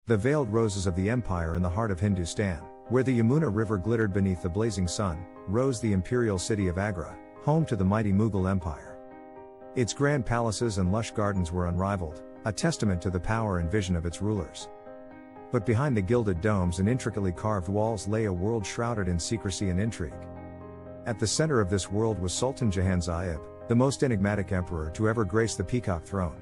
the veiled roses of the empire in the heart of Hindustan, where the Yamuna River glittered beneath the blazing sun, rose the imperial city of Agra, home to the mighty Mughal Empire. Its grand palaces and lush gardens were unrivaled, a testament to the power and vision of its rulers. But behind the gilded domes and intricately carved walls lay a world shrouded in secrecy and intrigue. At the center of this world was Sultan Jahanzaib, the most enigmatic emperor to ever grace the peacock throne.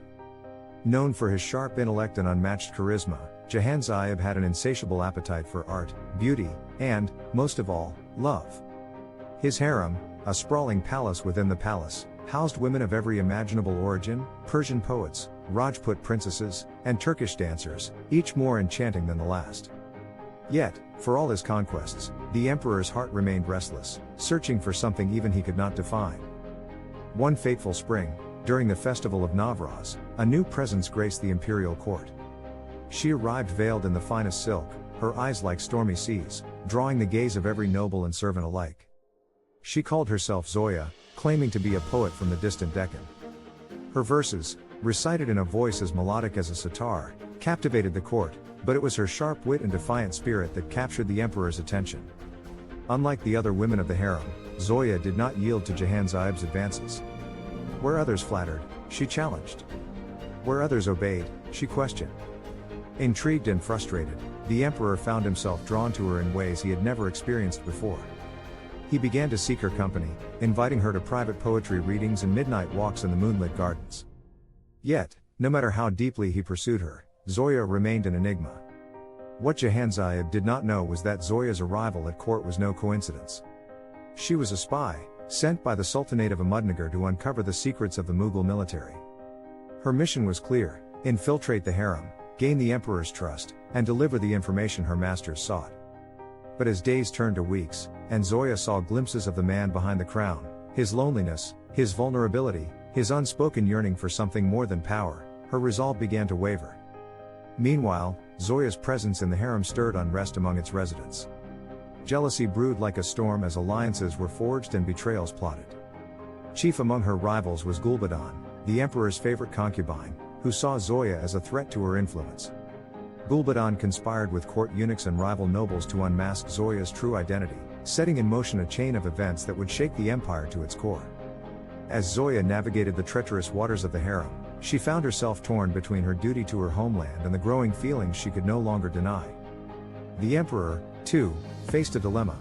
Known for his sharp intellect and unmatched charisma, Jahanzaib had an insatiable appetite for art, beauty, and, most of all, love. His harem, a sprawling palace within the palace, housed women of every imaginable origin, Persian poets, Rajput princesses, and Turkish dancers, each more enchanting than the last. Yet, for all his conquests, the emperor's heart remained restless, searching for something even he could not define. One fateful spring, during the festival of Navraz, a new presence graced the imperial court. She arrived veiled in the finest silk, her eyes like stormy seas, drawing the gaze of every noble and servant alike. She called herself Zoya, claiming to be a poet from the distant Deccan. Her verses, recited in a voice as melodic as a sitar, captivated the court, but it was her sharp wit and defiant spirit that captured the emperor's attention. Unlike the other women of the harem, Zoya did not yield to Jahanzaib's advances. Where others flattered, she challenged. Where others obeyed, she questioned. Intrigued and frustrated, the emperor found himself drawn to her in ways he had never experienced before. He began to seek her company, inviting her to private poetry readings and midnight walks in the moonlit gardens. Yet, no matter how deeply he pursued her, Zoya remained an enigma. What Jahanzaib did not know was that Zoya's arrival at court was no coincidence. She was a spy, sent by the Sultanate of Ahmednagar to uncover the secrets of the Mughal military. Her mission was clear: infiltrate the harem, gain the emperor's trust, and deliver the information her masters sought. But as days turned to weeks, and Zoya saw glimpses of the man behind the crown, his loneliness, his vulnerability, his unspoken yearning for something more than power, her resolve began to waver. Meanwhile, Zoya's presence in the harem stirred unrest among its residents. Jealousy brewed like a storm as alliances were forged and betrayals plotted. Chief among her rivals was Gulbadan, the emperor's favorite concubine, who saw Zoya as a threat to her influence. Gulbadan conspired with court eunuchs and rival nobles to unmask Zoya's true identity, setting in motion a chain of events that would shake the empire to its core. As Zoya navigated the treacherous waters of the harem, she found herself torn between her duty to her homeland and the growing feelings she could no longer deny. The emperor, too, faced a dilemma.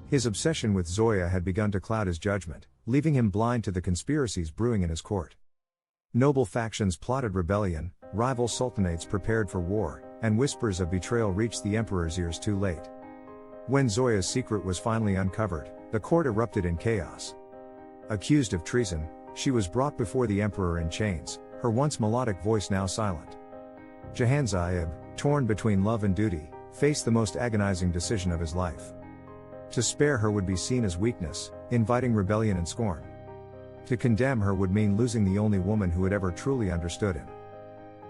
His obsession with Zoya had begun to cloud his judgment, leaving him blind to the conspiracies brewing in his court. Noble factions plotted rebellion, rival sultanates prepared for war, and whispers of betrayal reached the emperor's ears too late. When Zoya's secret was finally uncovered, the court erupted in chaos. Accused of treason, she was brought before the emperor in chains, her once melodic voice now silent. Jahanzaib, torn between love and duty, faced the most agonizing decision of his life. To spare her would be seen as weakness, inviting rebellion and scorn. To condemn her would mean losing the only woman who had ever truly understood him.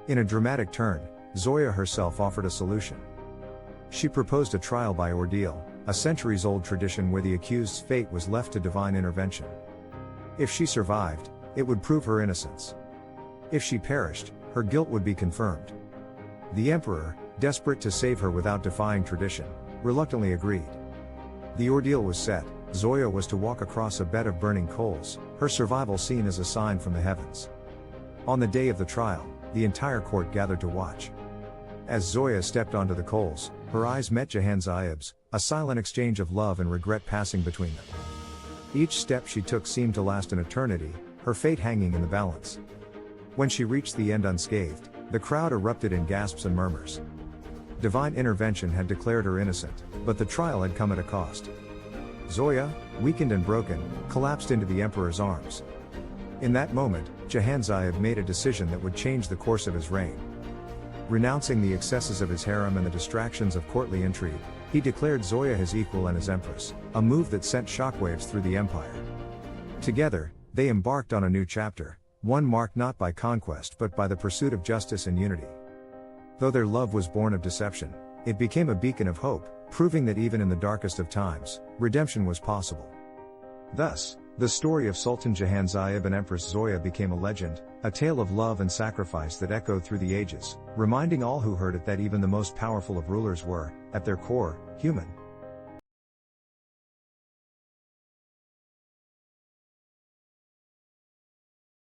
In a dramatic turn, Zoya herself offered a solution. She proposed a trial by ordeal, a centuries-old tradition where the accused's fate was left to divine intervention. If she survived, it would prove her innocence. If she perished, her guilt would be confirmed. The emperor, desperate to save her without defying tradition, reluctantly agreed. The ordeal was set. Zoya was to walk across a bed of burning coals, her survival seen as a sign from the heavens. On the day of the trial, the entire court gathered to watch. As Zoya stepped onto the coals, her eyes met Jahanzaib's, a silent exchange of love and regret passing between them. Each step she took seemed to last an eternity, her fate hanging in the balance. When she reached the end unscathed, the crowd erupted in gasps and murmurs. Divine intervention had declared her innocent, but the trial had come at a cost. Zoya, weakened and broken, collapsed into the emperor's arms. In that moment, Jahanzaib made a decision that would change the course of his reign. Renouncing the excesses of his harem and the distractions of courtly intrigue, he declared Zoya his equal and his empress, a move that sent shockwaves through the empire. Together, they embarked on a new chapter, one marked not by conquest but by the pursuit of justice and unity. Though their love was born of deception, it became a beacon of hope, proving that even in the darkest of times, redemption was possible. Thus, The story of Sultan Jahanzaib and Empress Zoya became a legend, a tale of love and sacrifice that echoed through the ages, reminding all who heard it that even the most powerful of rulers were, at their core, human.